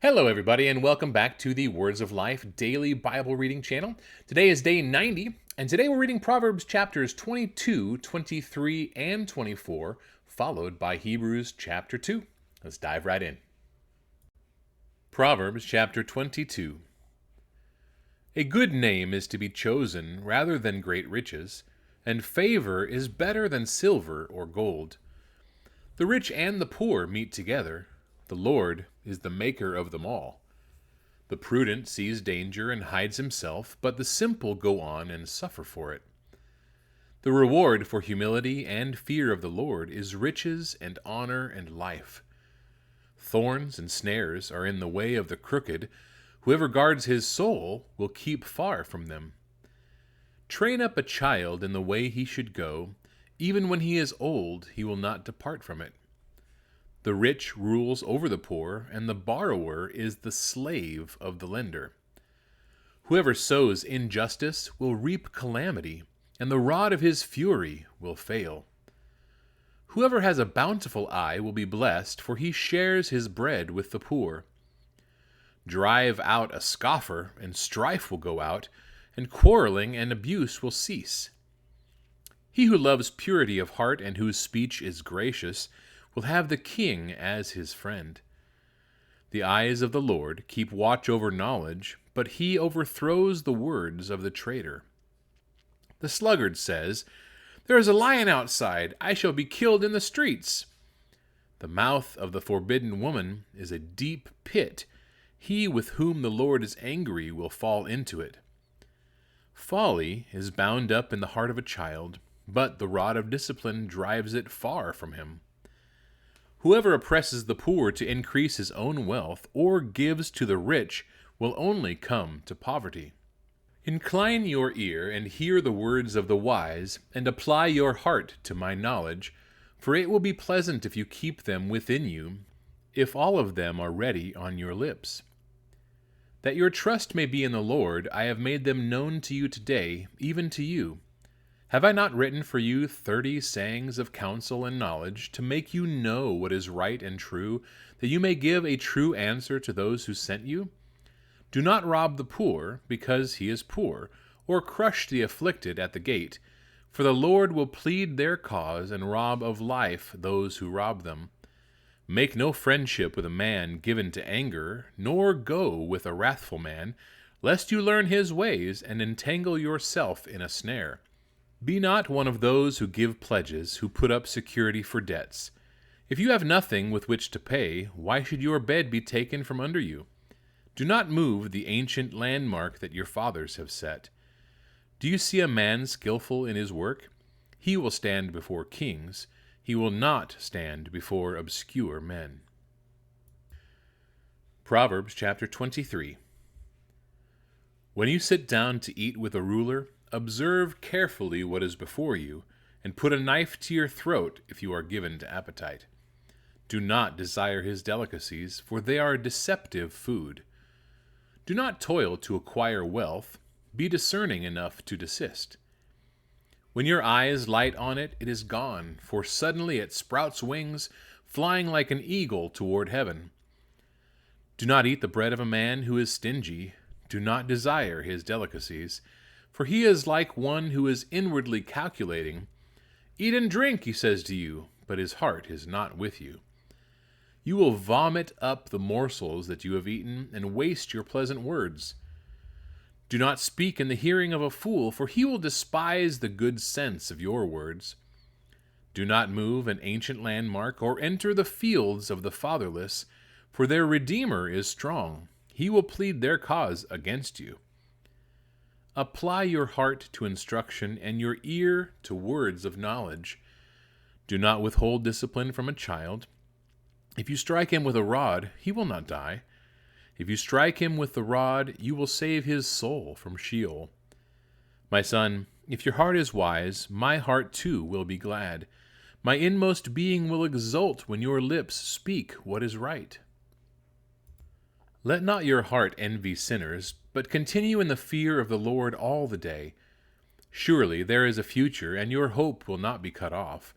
Hello, everybody, and welcome back to the Words of Life daily Bible reading channel. Today is day 90, and today we're reading Proverbs chapters 22, 23, and 24, followed by Hebrews chapter 2. Let's dive right in. Proverbs chapter 22. A good name is to be chosen rather than great riches, and favor is better than silver or gold. The rich and the poor meet together. The Lord is the maker of them all. The prudent sees danger and hides himself, but the simple go on and suffer for it. The reward for humility and fear of the Lord is riches and honor and life. Thorns and snares are in the way of the crooked. Whoever guards his soul will keep far from them. Train up a child in the way he should go. Even when he is old, he will not depart from it. The rich rules over the poor, and the borrower is the slave of the lender. Whoever sows injustice will reap calamity, and the rod of his fury will fail. Whoever has a bountiful eye will be blessed, for he shares his bread with the poor. Drive out a scoffer, and strife will go out, and quarreling and abuse will cease. He who loves purity of heart and whose speech is gracious will have the king as his friend. The eyes of the Lord keep watch over knowledge, but he overthrows the words of the traitor. The sluggard says, "There is a lion outside, I shall be killed in the streets." The mouth of the forbidden woman is a deep pit. He with whom the Lord is angry will fall into it. Folly is bound up in the heart of a child, but the rod of discipline drives it far from him. Whoever oppresses the poor to increase his own wealth, or gives to the rich, will only come to poverty. Incline your ear and hear the words of the wise, and apply your heart to my knowledge, for it will be pleasant if you keep them within you, if all of them are ready on your lips. That your trust may be in the Lord, I have made them known to you today, even to you. Have I not written for you 30 sayings of counsel and knowledge, to make you know what is right and true, that you may give a true answer to those who sent you? Do not rob the poor, because he is poor, or crush the afflicted at the gate, for the Lord will plead their cause and rob of life those who rob them. Make no friendship with a man given to anger, nor go with a wrathful man, lest you learn his ways and entangle yourself in a snare. Be not one of those who give pledges, who put up security for debts. If you have nothing with which to pay, why should your bed be taken from under you? Do not move the ancient landmark that your fathers have set. Do you see a man skillful in his work? He will stand before kings. He will not stand before obscure men. Proverbs chapter 23. When you sit down to eat with a ruler, observe carefully what is before you, and put a knife to your throat if you are given to appetite. Do not desire his delicacies, for they are deceptive food. Do not toil to acquire wealth. Be discerning enough to desist. When your eyes light on it, it is gone, for suddenly it sprouts wings, flying like an eagle toward heaven. Do not eat the bread of a man who is stingy. Do not desire his delicacies, for he is like one who is inwardly calculating. Eat and drink, he says to you, but his heart is not with you. You will vomit up the morsels that you have eaten and waste your pleasant words. Do not speak in the hearing of a fool, for he will despise the good sense of your words. Do not move an ancient landmark or enter the fields of the fatherless, for their Redeemer is strong. He will plead their cause against you. Apply your heart to instruction and your ear to words of knowledge. Do not withhold discipline from a child. If you strike him with a rod, he will not die. If you strike him with the rod, you will save his soul from Sheol. My son, if your heart is wise, my heart too will be glad. My inmost being will exult when your lips speak what is right. Let not your heart envy sinners, but continue in the fear of the Lord all the day. Surely there is a future, and your hope will not be cut off.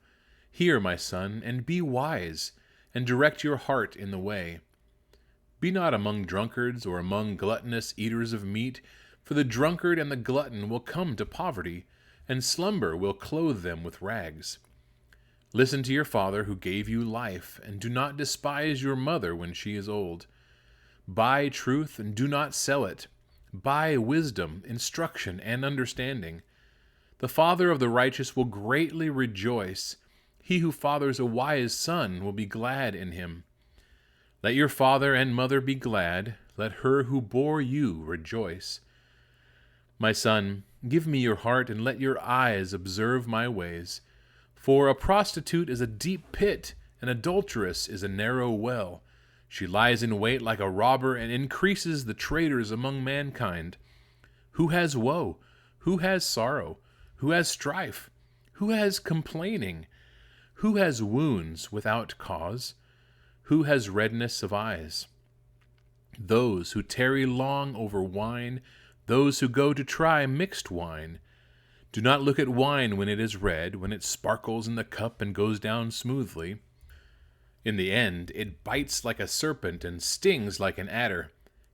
Hear, my son, and be wise, and direct your heart in the way. Be not among drunkards or among gluttonous eaters of meat, for the drunkard and the glutton will come to poverty, and slumber will clothe them with rags. Listen to your father who gave you life, and do not despise your mother when she is old. Buy truth and do not sell it. Buy wisdom, instruction, and understanding. The father of the righteous will greatly rejoice. He who fathers a wise son will be glad in him. Let your father and mother be glad. Let her who bore you rejoice. My son, give me your heart, and let your eyes observe my ways. For a prostitute is a deep pit, an adulteress is a narrow well. She lies in wait like a robber and increases the traitors among mankind. Who has woe? Who has sorrow? Who has strife? Who has complaining? Who has wounds without cause? Who has redness of eyes? Those who tarry long over wine, those who go to try mixed wine. Do not look at wine when it is red, when it sparkles in the cup and goes down smoothly. In the end, it bites like a serpent and stings like an adder.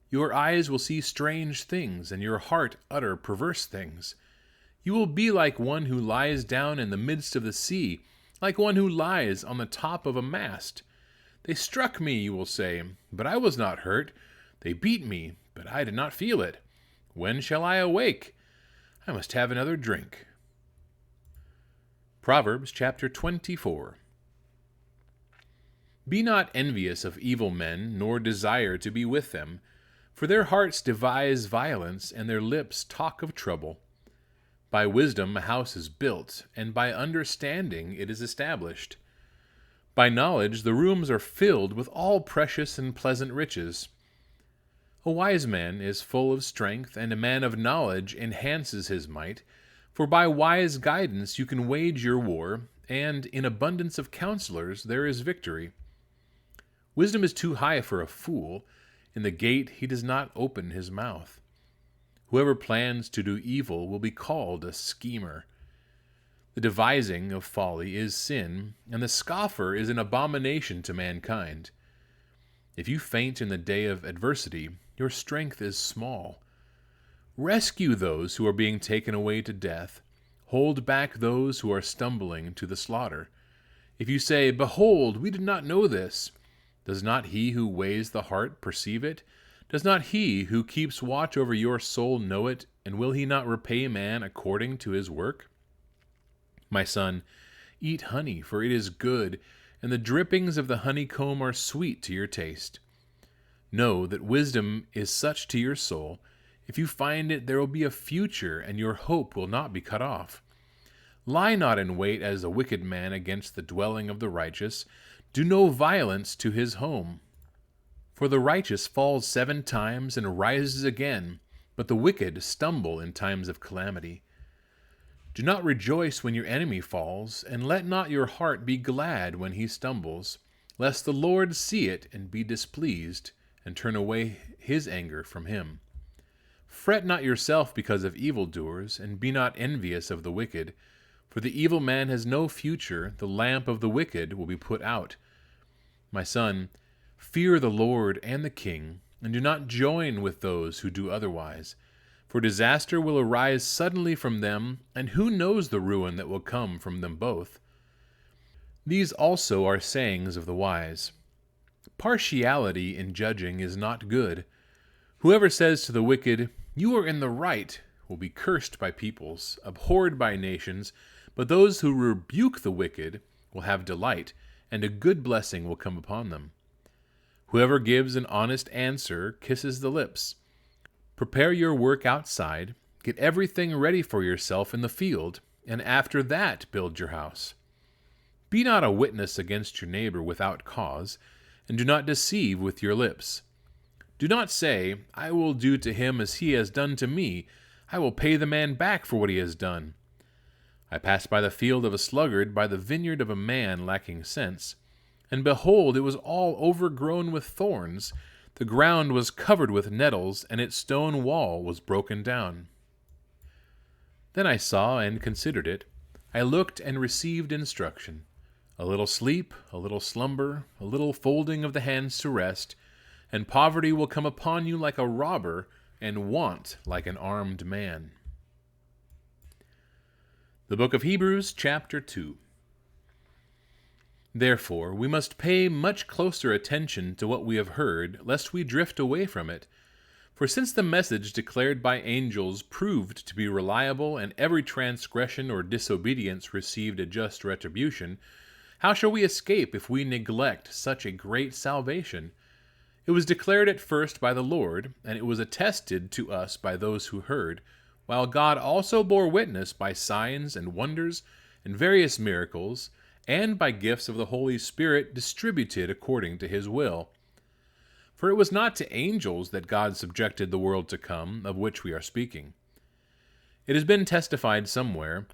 Your eyes will see strange things, and your heart utter perverse things. You will be like one who lies down in the midst of the sea, like one who lies on the top of a mast. They struck me, you will say, but I was not hurt. They beat me, but I did not feel it. When shall I awake? I must have another drink. Proverbs chapter 24. Be not envious of evil men, nor desire to be with them, for their hearts devise violence, and their lips talk of trouble. By wisdom a house is built, and by understanding it is established. By knowledge the rooms are filled with all precious and pleasant riches. A wise man is full of strength, and a man of knowledge enhances his might. For by wise guidance you can wage your war, and in abundance of counselors there is victory. Wisdom is too high for a fool. In the gate he does not open his mouth. Whoever plans to do evil will be called a schemer. The devising of folly is sin, and the scoffer is an abomination to mankind. If you faint in the day of adversity, your strength is small. Rescue those who are being taken away to death. Hold back those who are stumbling to the slaughter. If you say, "Behold, we did not know this," does not he who weighs the heart perceive it? Does not he who keeps watch over your soul know it, and will he not repay man according to his work? My son, eat honey, for it is good, and the drippings of the honeycomb are sweet to your taste. Know that wisdom is such to your soul. If you find it, there will be a future, and your hope will not be cut off. Lie not in wait as a wicked man against the dwelling of the righteous. Do no violence to his home. For the righteous falls 7 times and rises again, but the wicked stumble in times of calamity. Do not rejoice when your enemy falls, and let not your heart be glad when he stumbles, lest the Lord see it and be displeased, and turn away his anger from him. Fret not yourself because of evildoers, and be not envious of the wicked, for the evil man has no future, the lamp of the wicked will be put out. My son, fear the Lord and the king, and do not join with those who do otherwise. For disaster will arise suddenly from them, and who knows the ruin that will come from them both? These also are sayings of the wise. Partiality in judging is not good. Whoever says to the wicked, "You are in the right," will be cursed by peoples, abhorred by nations, but those who rebuke the wicked will have delight, and a good blessing will come upon them. Whoever gives an honest answer kisses the lips. Prepare your work outside, get everything ready for yourself in the field, and after that build your house. Be not a witness against your neighbor without cause, and do not deceive with your lips. Do not say, "I will do to him as he has done to me. I will pay the man back for what he has done." I passed by the field of a sluggard, by the vineyard of a man lacking sense. And behold, it was all overgrown with thorns. The ground was covered with nettles, and its stone wall was broken down. Then I saw and considered it. I looked and received instruction. A little sleep, a little slumber, a little folding of the hands to rest. and poverty will come upon you like a robber, and want like an armed man. The book of Hebrews, chapter 2. Therefore, we must pay much closer attention to what we have heard, lest we drift away from it. For since the message declared by angels proved to be reliable, and every transgression or disobedience received a just retribution, how shall we escape if we neglect such a great salvation? It was declared at first by the Lord, and it was attested to us by those who heard, while God also bore witness by signs and wonders and various miracles, and by gifts of the Holy Spirit distributed according to his will. For it was not to angels that God subjected the world to come, of which we are speaking. It has been testified somewhere,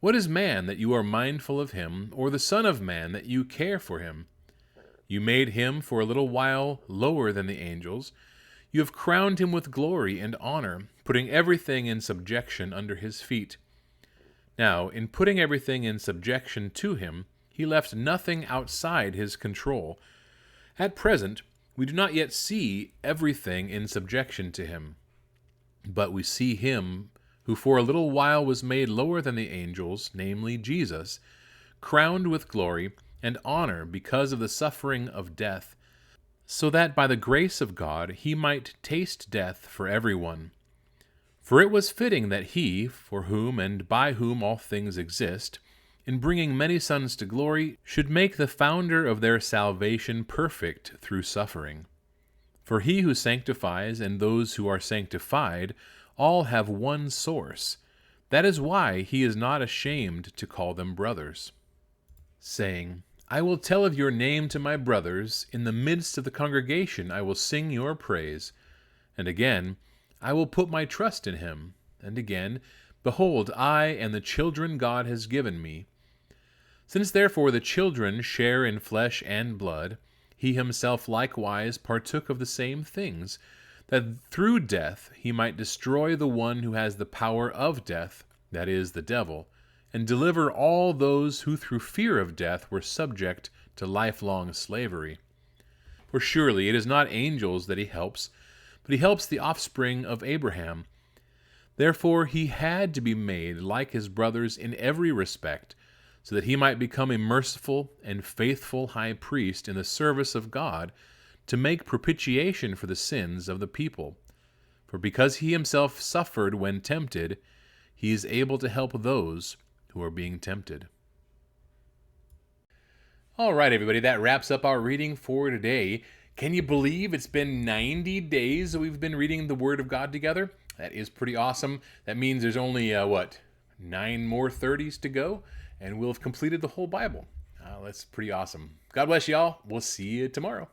"What is man that you are mindful of him, or the Son of Man that you care for him? You made him for a little while lower than the angels. You have crowned him with glory and honor, putting everything in subjection under his feet." Now, in putting everything in subjection to him, he left nothing outside his control. At present, we do not yet see everything in subjection to him, but we see him who for a little while was made lower than the angels, namely Jesus, crowned with glory and honor because of the suffering of death, so that by the grace of God he might taste death for everyone. For it was fitting that he, for whom and by whom all things exist, in bringing many sons to glory, should make the founder of their salvation perfect through suffering. For he who sanctifies and those who are sanctified all have one source. That is why he is not ashamed to call them brothers, saying, "I will tell of your name to my brothers. In the midst of the congregation I will sing your praise." And again, "I will put my trust in him." And again, "Behold, I and the children God has given me." Since therefore the children share in flesh and blood, he himself likewise partook of the same things, that through death he might destroy the one who has the power of death, that is, the devil, and deliver all those who through fear of death were subject to lifelong slavery. For surely it is not angels that he helps, but he helps the offspring of Abraham. Therefore he had to be made like his brothers in every respect, so that he might become a merciful and faithful high priest in the service of God, to make propitiation for the sins of the people. For because he himself suffered when tempted, he is able to help those who are being tempted. All right, everybody, that wraps up our reading for today. Can you believe it's been 90 days that we've been reading the Word of God together? That is pretty awesome. That means there's only, 9 more 30s to go, and we'll have completed the whole Bible. That's pretty awesome. God bless y'all. We'll see you tomorrow.